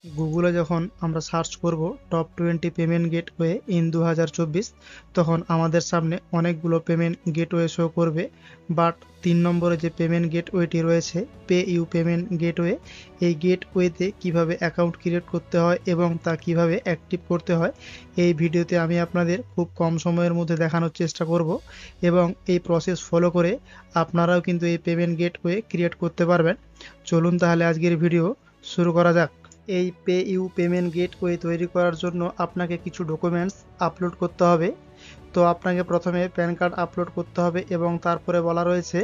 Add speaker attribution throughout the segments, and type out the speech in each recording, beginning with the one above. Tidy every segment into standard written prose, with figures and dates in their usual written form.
Speaker 1: গুগলে যখন আমরা সার্চ করব টপ 20 পেমেন্ট গেটওয়ে ইন 2024, তখন আমাদের সামনে অনেকগুলো পেমেন্ট গেটওয়ে শো করবে। বাট 3 নম্বরে যে পেমেন্ট গেটওয়েটি রয়েছে, পে ইউ পেমেন্ট গেটওয়ে, এই গেটওয়েতে কিভাবে অ্যাকাউন্ট ক্রিয়েট করতে হয় এবং তা কিভাবে অ্যাক্টিভ করতে হয়, এই ভিডিওতে আমি আপনাদের খুব কম সময়ের মধ্যে দেখানোর চেষ্টা করব। এবং এই প্রসেস ফলো করে আপনারাও কিন্তু এই পেমেন্ট গেটওয়ে ক্রিয়েট করতে পারবেন। চলুন তাহলে আজকের ভিডিও শুরু করা যাক। এই পে ইউ পেমেন্ট গেটওয়ে তৈরি করার জন্য আপনাকে কিছু ডকুমেন্টস আপলোড করতে হবে। তো আপনাকে প্রথমে প্যান কার্ড আপলোড করতে হবে এবং তারপরে বলা রয়েছে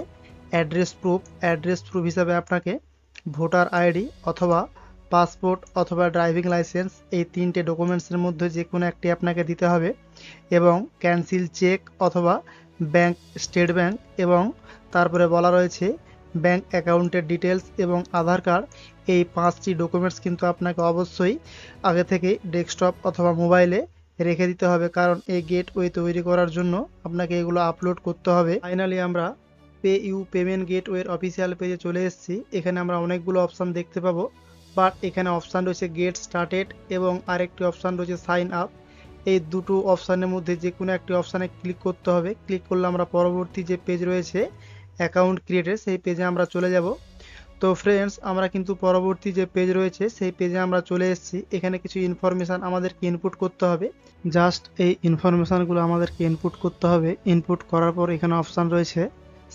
Speaker 1: অ্যাড্রেস প্রুফ হিসাবে আপনাকে ভোটার আইডি অথবা পাসপোর্ট অথবা ড্রাইভিং লাইসেন্স, এই 3টে ডকুমেন্টসের মধ্যে যে কোনো একটি আপনাকে দিতে হবে। এবং ক্যান্সেল চেক অথবা ব্যাংক স্টেটমেন্ট, এবং তারপরে বলা রয়েছে ব্যাংক অ্যাকাউন্টের ডিটেলস এবং আধার কার্ড। এই 5টি ডকুমেন্টস কিন্তু আপনাকে অবশ্যই আগে থেকে ডেস্কটপ অথবা মোবাইলে রেখে দিতে হবে, কারণ এই গেটওয়ে তৈরি করার জন্য আপনাকে এগুলো আপলোড করতে হবে। ফাইনালি আমরা পে ইউ পেমেন্ট গেটওয়ের অফিসিয়াল পেজে চলে এসেছি। এখানে আমরা অনেকগুলো অপশান দেখতে পাবো, বাট এখানে অপশান রয়েছে গেট স্টার্টেড এবং আরেকটি অপশান রয়েছে সাইন আপ। এই দুটো অপশানের মধ্যে যে কোনো একটি অপশানে ক্লিক করতে হবে। ক্লিক করলে আমরা পরবর্তী যে পেজ রয়েছে অ্যাকাউন্ট ক্রিয়েটের, সেই পেজে আমরা চলে যাব। তো ফ্রেন্ডস, আমরা কিন্তু পরবর্তী যে পেজ রয়েছে সেই পেজে আমরা চলে এসেছি। এখানে কিছু ইনফরমেশান আমাদেরকে ইনপুট করতে হবে। জাস্ট এই ইনফরমেশানগুলো আমাদেরকে ইনপুট করতে হবে। ইনপুট করার পর এখানে অপশান রয়েছে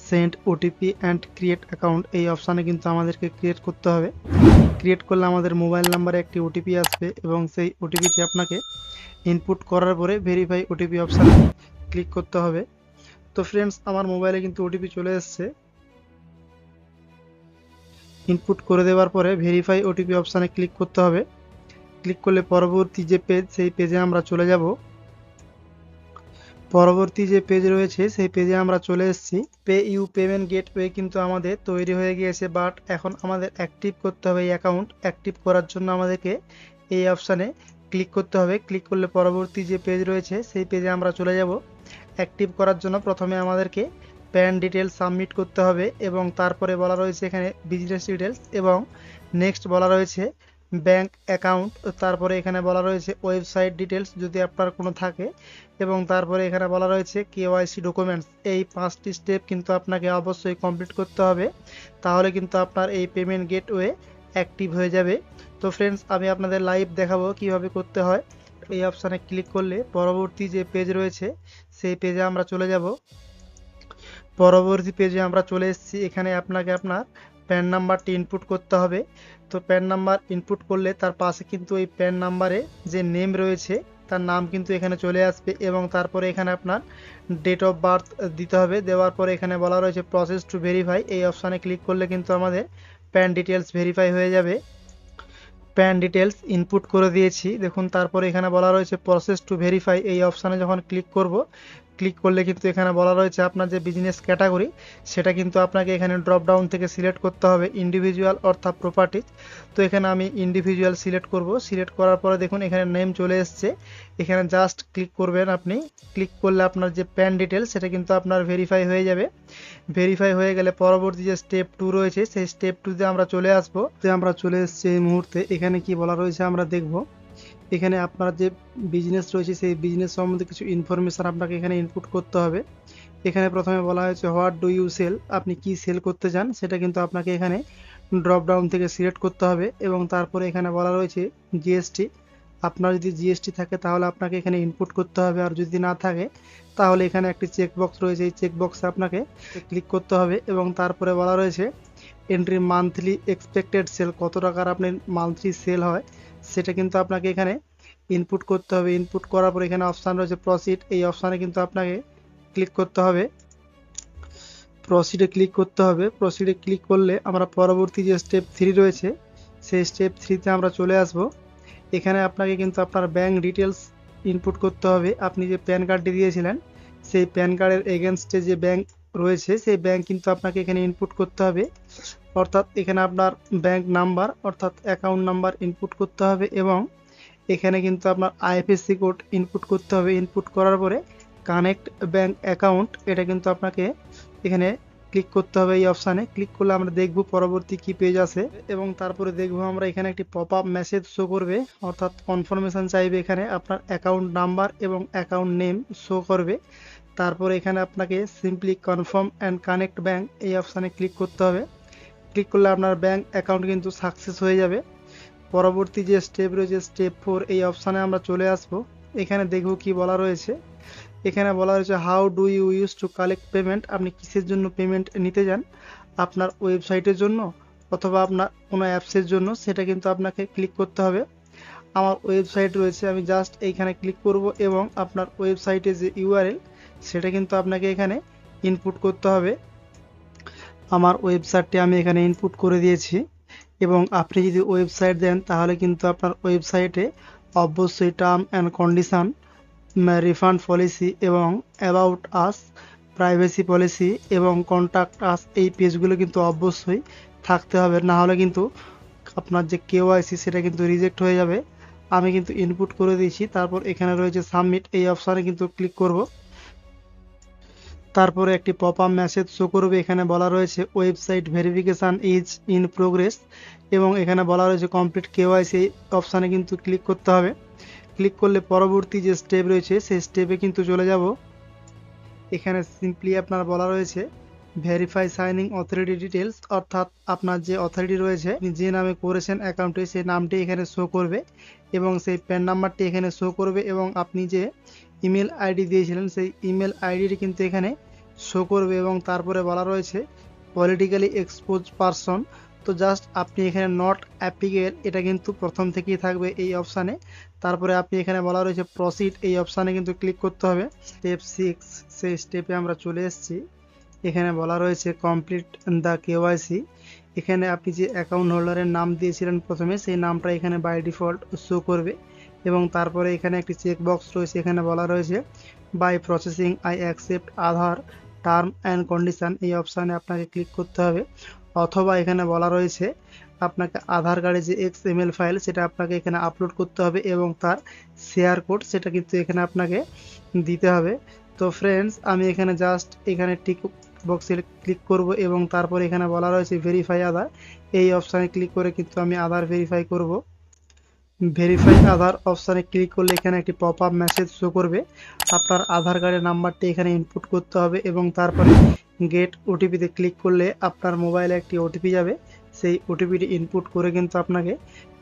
Speaker 1: send OTP and create account. এই অপশানে কিন্তু আমাদেরকে ক্রিয়েট করতে হবে। ক্রিয়েট করলে আমাদের মোবাইল নাম্বারে একটি ওটিপি আসবে এবং সেই ওটিপিটি আপনাকে ইনপুট করার পরে ভেরিফাই ওটিপি অপশানে ক্লিক করতে হবে। তো ফ্রেন্ডস, আমার মোবাইলে কিন্তু ওটিপি চলে এসছে। ইনপুট করে দেওয়ার পরে ভেরিফাই ওটিপি অপশানে ক্লিক করতে হবে। ক্লিক করলে পরবর্তী যে পেজ, সেই পেজে আমরা চলে যাব। পরবর্তী যে পেজ রয়েছে সেই পেজে আমরা চলে এসেছি। পে ইউ পেমেন্ট গেটওয়ে কিন্তু আমাদের তৈরি হয়ে গিয়েছে, বাট এখন আমাদের অ্যাক্টিভ করতে হবে এই অ্যাকাউন্ট। অ্যাক্টিভ করার জন্য আমাদেরকে এই অপশানে ক্লিক করতে হবে। ক্লিক করলে পরবর্তী যে পেজ রয়েছে সেই পেজে আমরা চলে যাব। অ্যাক্টিভ করার জন্য প্রথমে আমাদেরকে প্যান ডিটেলস সাবমিট করতে হবে এবং তারপরে বলা রয়েছে এখানে বিজনেস ডিটেলস, এবং নেক্সট বলা রয়েছে ব্যাংক অ্যাকাউন্ট। তারপরে এখানে বলা রয়েছে ওয়েবসাইট ডিটেলস যদি আপনার কোনো থাকে, এবং তারপরে এখানে বলা রয়েছে কেওয়াইসি ডকুমেন্টস। এই 5টি স্টেপ কিন্তু আপনাকে অবশ্যই কমপ্লিট করতে হবে, তাহলে কিন্তু আপনার এই পেমেন্ট গেটওয়ে অ্যাক্টিভ হয়ে যাবে। তো ফ্রেন্ডস, আমি আপনাদের লাইভ দেখাবো কিভাবে করতে হয়। এই অপশানে ক্লিক করলে পরবর্তী যে পেজ রয়েছে সেই পেজে আমরা চলে যাব। পরবর্তী পেজে আমরা চলে এসেছি। এখানে আপনাকে আপনার প্যান নাম্বারটি ইনপুট করতে হবে। তো প্যান নাম্বার ইনপুট করলে তার পাশে কিন্তু এই প্যান নাম্বারে যে নেম রয়েছে তার নাম কিন্তু এখানে চলে আসবে, এবং তারপরে এখানে আপনার ডেট অফ বার্থ দিতে হবে। দেওয়ার পরে এখানে বলা রয়েছে প্রসেস টু ভেরিফাই। এই অপশানে ক্লিক করলে কিন্তু আমাদের প্যান ডিটেলস ভেরিফাই হয়ে যাবে। প্যান ডিটেলস ইনপুট করে দিয়েছি দেখুন। তারপরে এখানে বলা রয়েছে প্রসেস টু ভেরিফাই। এই অপশানে যখন ক্লিক করব, ক্লিক করলে কিন্তু এখানে বলা রয়েছে আপনার যে বিজনেস ক্যাটাগরি সেটা কিন্তু আপনাকে এখানে ড্রপ ডাউন থেকে সিলেক্ট করতে হবে ইন্ডিভিজুয়াল অর্থাৎ প্রপার্টিজ। তো এখানে আমি ইন্ডিভিজুয়াল সিলেক্ট করব। সিলেক্ট করার পরে দেখুন এখানে নেম চলে এসছে। এখানে জাস্ট ক্লিক করবেন আপনি। ক্লিক করলে আপনার যে প্যান ডিটেলস সেটা কিন্তু আপনার ভেরিফাই হয়ে যাবে। ভেরিফাই হয়ে গেলে পরবর্তী যে স্টেপ 2 রয়েছে সেই স্টেপ 2তে আমরা চলে আসবো। আমরা চলে এসেছি এই মুহূর্তে। এখানে কি বলা রয়েছে আমরা দেখব। এখানে আপনার যে বিজনেস রয়েছে সেই বিজনেস সম্বন্ধে কিছু ইনফরমেশান আপনাকে এখানে ইনপুট করতে হবে। এখানে প্রথমে বলা হয়েছে হোয়াট ডু ইউ সেল, আপনি কি সেল করতে চান সেটা কিন্তু আপনাকে এখানে ড্রপ ডাউন থেকে সিলেক্ট করতে হবে। এবং তারপরে এখানে বলা রয়েছে জিএসটি, আপনার যদি জিএসটি থাকে তাহলে আপনাকে এখানে ইনপুট করতে হবে, আর যদি না থাকে তাহলে এখানে একটি চেকবক্স রয়েছে, এই চেকবক্সে আপনাকে ক্লিক করতে হবে। এবং তারপরে বলা রয়েছে এন্ট্রি মান্থলি এক্সপেক্টেড সেল, কত টাকার আপনার মান্থলি সেল হয় সেটা কিন্তু আপনাকে এখানে ইনপুট করতে হবে। ইনপুট করার পর এখানে অপশান রয়েছে প্রসিড, এই অপশানে কিন্তু আপনাকে ক্লিক করতে হবে। প্রসিডে ক্লিক করতে হবে। প্রসিডে ক্লিক করলে আমরা পরবর্তী যে স্টেপ 3 রয়েছে সেই স্টেপ 3তে আমরা চলে আসব। এখানে আপনাকে কিন্তু আপনার ব্যাংক ডিটেলস ইনপুট করতে হবে। আপনি যে প্যান কার্ডটি দিয়েছিলেন সেই প্যান কার্ডের এগেনস্টে যে ব্যাংক রয়েছে সেই ব্যাংক কিন্তু আপনাকে এখানে ইনপুট করতে হবে, অর্থাৎ এখানে আপনার ব্যাংক নাম্বার অর্থাৎ অ্যাকাউন্ট নাম্বার ইনপুট করতে হবে, এবং এখানে কিন্তু আপনার আইএফএসসি কোড ইনপুট করতে হবে। ইনপুট করার পরে কানেক্ট ব্যাংক অ্যাকাউন্ট, এটা কিন্তু আপনাকে এখানে ক্লিক করতে হবে এই অপশানে। ক্লিক করলে আমরা দেখব পরবর্তী কি পেজ আছে এবং তারপরে দেখব আমরা এখানে একটি পপ আপ মেসেজ শো করবে, অর্থাৎ কনফার্মেশন চাইবে। এখানে আপনার অ্যাকাউন্ট নাম্বার এবং অ্যাকাউন্ট নেম শো করবে। তারপরে এখানে আপনাকে simply confirm and connect bank এই অপশানে ক্লিক করতে হবে। ক্লিক করলে আপনার ব্যাঙ্ক অ্যাকাউন্ট কিন্তু সাকসেস হয়ে যাবে। পরবর্তী যে স্টেপ রয়েছে স্টেপ 4, এই অপশানে আমরা চলে আসব। এখানে দেখব কি বলা রয়েছে। এখানে বলা রয়েছে how do you use to collect payment. আপনি কিসের জন্য পেমেন্ট নিতে যান, আপনার ওয়েবসাইটের জন্য অথবা আপনার কোনো অ্যাপসের জন্য, সেটা কিন্তু আপনাকে ক্লিক করতে হবে। আমার ওয়েবসাইট রয়েছে, আমি জাস্ট এইখানে ক্লিক করব এবং আপনার ওয়েবসাইটে যে ইউআরএল সেটা কিন্তু আপনাকে এখানে ইনপুট করতে হবে। আমার ওয়েবসাইটটি আমি এখানে ইনপুট করে দিয়েছি এবং আপনি যদি ওয়েবসাইট দেন তাহলে কিন্তু আপনার ওয়েবসাইটে অবশ্যই term and condition, refund policy এবং অ্যাবাউট আস, প্রাইভেসি পলিসি এবং কন্ট্যাক্ট আস এই পেজগুলো কিন্তু অবশ্যই থাকতে হবে, না হলে কিন্তু আপনার যে কেওয়াইসি সেটা কিন্তু রিজেক্ট হয়ে যাবে। আমি কিন্তু ইনপুট করে দিয়েছি। তারপর এখানে রয়েছে সাবমিট, এই অপশানে কিন্তু ক্লিক করব। তারপরে একটি পপ আপ মেসেজ শো করবে। এখানে বলা রয়েছে website verification is in progress এবং এখানে বলা রয়েছে কমপ্লিট কেওয়াইসি, এই অপশানে কিন্তু ক্লিক করতে হবে। ক্লিক করলে পরবর্তী যে স্টেপ রয়েছে সেই স্টেপে কিন্তু চলে যাব। এখানে সিম্পলি আপনার বলা রয়েছে ভেরিফাই সাইনিং অথরিটি ডিটেলস, অর্থাৎ আপনার যে অথরিটি রয়েছে যে নামে করেছেন অ্যাকাউন্টে সেই নামটি এখানে শো করবে এবং সেই প্যান নাম্বারটি এখানে শো করবে এবং আপনি যে ইমেল আইডি দিয়েছিলেন সেই ইমেল আইডিটি কিন্তু এখানে শো করবে এবং তারপরে বলা রয়েছে পলিটিক্যালি এক্সপোজ পারসন। তো জাস্ট আপনি এখানে নট অ্যাপ্লিকেবল এটা কিন্তু প্রথম থেকেই থাকবে এই অপশানে। তারপরে আপনি এখানে বলা রয়েছে প্রসিড, এই অপশানে কিন্তু ক্লিক করতে হবে। স্টেপ 6, সেই স্টেপে আমরা চলে এসেছি। এখানে বলা রয়েছে কমপ্লিট দ্য কেওয়াইসি। এখানে আপনি যে অ্যাকাউন্ট হোল্ডারের নাম দিয়েছিলেন প্রথমে সেই নামটা এখানে বাই ডিফল্ট শো করবে এবং তারপরে এখানে একটি চেক বক্স রয়েছে, এখানে বলা রয়েছে by processing I accept Aadhaar term and condition, এই অপশানে আপনাকে ক্লিক করতে হবে। অথবা এখানে বলা রয়েছে আপনাকে আধার কার্ডে যে XML ফাইল সেটা আপনাকে এখানে আপলোড করতে হবে এবং তার শেয়ার কোড সেটা কিন্তু এখানে আপনাকে দিতে হবে। তো ফ্রেন্ডস, আমি এখানে জাস্ট এখানে টিক বক্সে ক্লিক করব এবং তারপর এখানে বলা রয়েছে ভেরিফাই আধার, এই অপশানে ক্লিক করে কিন্তু আমি আধার ভেরিফাই করব। ভেরিফাই আধার অপশানে ক্লিক করলে এখানে একটি পপ আপ মেসেজ শো করবে। আপনার আধার কার্ডের নাম্বারটি এখানে ইনপুট করতে হবে এবং তারপরে গেট ওটিপিতে ক্লিক করলে আপনার মোবাইলে একটি ওটিপি যাবে, সেই ওটিপিটি ইনপুট করে কিন্তু আপনাকে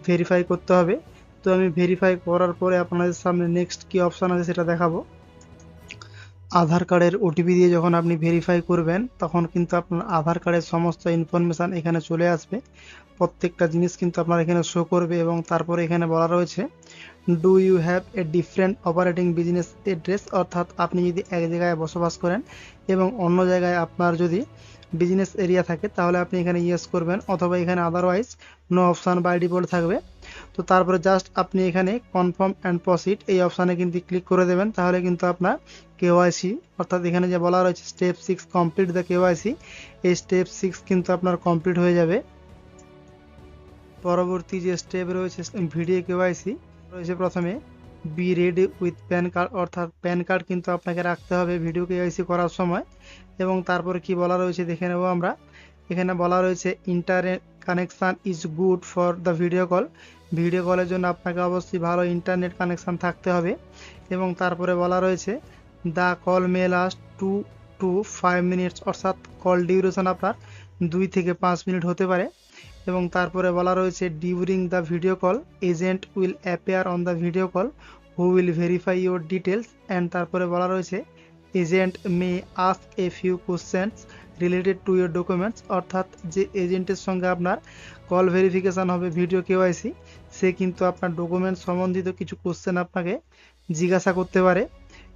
Speaker 1: ভেরিফাই করতে হবে। তো আমি ভেরিফাই করার পরে আপনাদের সামনে নেক্সট কি অপশান আছে সেটা দেখাবো। আধার কার্ডের ওটিপি দিয়ে যখন আপনি ভেরিফাই করবেন তখন কিন্তু আপনার আধার কার্ডের সমস্ত ইনফরমেশান এখানে চলে আসবে, প্রত্যেকটা জিনিস কিন্তু আপনার এখানে শো করবে এবং তারপরে এখানে বলা রয়েছে do you have a different operating business address, অর্থাৎ আপনি যদি এক জায়গায় বসবাস করেন এবং অন্য জায়গায় আপনার যদি বিজনেস এরিয়া থাকে তাহলে আপনি এখানে ইয়েস করবেন, অথবা এখানে otherwise no option by default থাকবে। তো তারপরে জাস্ট আপনি এখানে কনফার্ম অ্যান্ড প্রসিড এই অপশানে কিন্তু ক্লিক করে দেবেন, তাহলে কিন্তু আপনার কেওয়াইসি, অর্থাৎ এখানে যে বলা রয়েছে স্টেপ 6 কমপ্লিট দ্য কেওয়াইসি, এই স্টেপ 6 কিন্তু আপনার কমপ্লিট হয়ে যাবে। পরবর্তী যে স্টেপ রয়েছে ভিডিও কেওয়াইসি রয়েছে, প্রথমে be ready with PAN card, অর্থাৎ প্যান কার্ড কিন্তু আপনাকে রাখতে হবে ভিডিও কেওয়াইসি করার সময়। এবং তারপরে কি বলা রয়েছে দেখে নেব আমরা। এখানে বলা রয়েছে internet connection is good for the video call, video কলের জন্য আপনাকে অবশ্যই ভালো ইন্টারনেট কানেকশান থাকতে হবে। এবং তারপরে বলা রয়েছে the call May last 2 to 5 minutes, অর্থাৎ কল ডিউরেশন আপনার 2 থেকে 5 মিনিট হতে পারে। এবং তারপরে বলা রয়েছে during the video call agent will appear on the video call who will verify your details, and তারপরে বলা রয়েছে agent May ask a few questions related to your documents, অর্থাৎ যে এজেন্টের সঙ্গে আপনার কল ভেরিফিকেশান হবে ভিডিও কেওয়াইসি সে কিন্তু আপনার ডকুমেন্ট সম্বন্ধিত কিছু কোশ্চেন আপনাকে জিজ্ঞাসা করতে পারে।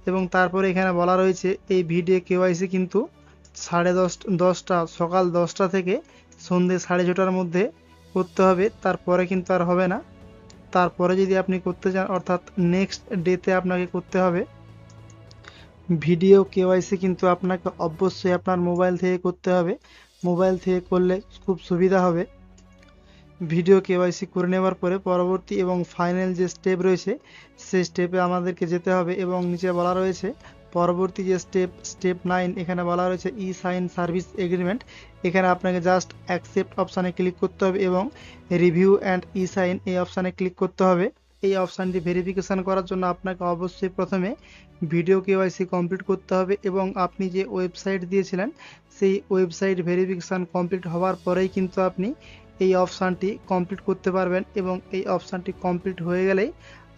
Speaker 1: এবং তারপরে এখানে বলা রয়েছে এই ভিডিও কেওয়াইসি কিন্তু 10:30 সকাল 10টা থেকে সন্ধ্যে 6:30টার মধ্যে করতে হবে, তারপরে কিন্তু আর হবে না। তারপরে যদি আপনি করতে চান অর্থাৎ নেক্সট ডেতে আপনাকে করতে হবে। ভিডিও কেওয়াইসি কিন্তু আপনাকে অবশ্যই আপনার মোবাইল থেকে করতে হবে, মোবাইল থেকে করলে খুব সুবিধা হবে। ভিডিও কেওয়াইসি করে নেওয়ার পরে পরবর্তী এবং ফাইনাল যে স্টেপ রয়েছে সেই স্টেপে আমাদেরকে যেতে হবে এবং নিচে বলা রয়েছে পরবর্তী যে স্টেপ 9, এখানে বলা রয়েছে ই সাইন সার্ভিস এগ্রিমেন্ট। এখানে আপনাকে জাস্ট অ্যাকসেপ্ট অপশানে ক্লিক করতে হবে এবং রিভিউ অ্যান্ড ই সাইন এই অপশানে ক্লিক করতে হবে। এই অপশানটি ভেরিফিকেশন করার জন্য আপনাকে অবশ্যই প্রথমে ভিডিও কেওয়াইসি কমপ্লিট করতে হবে এবং আপনি যে ওয়েবসাইট দিয়েছিলেন সেই ওয়েবসাইট ভেরিফিকেশন কমপ্লিট হওয়ার পরেই কিন্তু আপনি এই অপশানটি কমপ্লিট করতে পারবেন এবং এই অপশানটি কমপ্লিট হয়ে গেলেই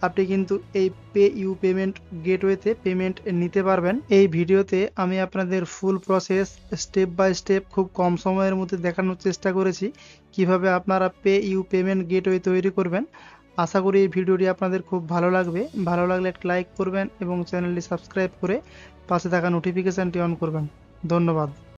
Speaker 1: আপনি কিন্তু এই পে ইউ পেমেন্ট গেটওয়েতে পেমেন্ট নিতে পারবেন। এই ভিডিওতে আমি আপনাদের full process step by step খুব কম সময়ের মধ্যে দেখানোর চেষ্টা করেছি কিভাবে আপনারা পে ইউ পেমেন্ট গেটওয়ে তৈরি করবেন। আশা করি এই ভিডিওটি আপনাদের খুব ভালো লাগবে। ভালো লাগলে একটা লাইক করবেন এবং চ্যানেলটি সাবস্ক্রাইব করে পাশে থাকা নোটিফিকেশানটি অন করবেন। ধন্যবাদ।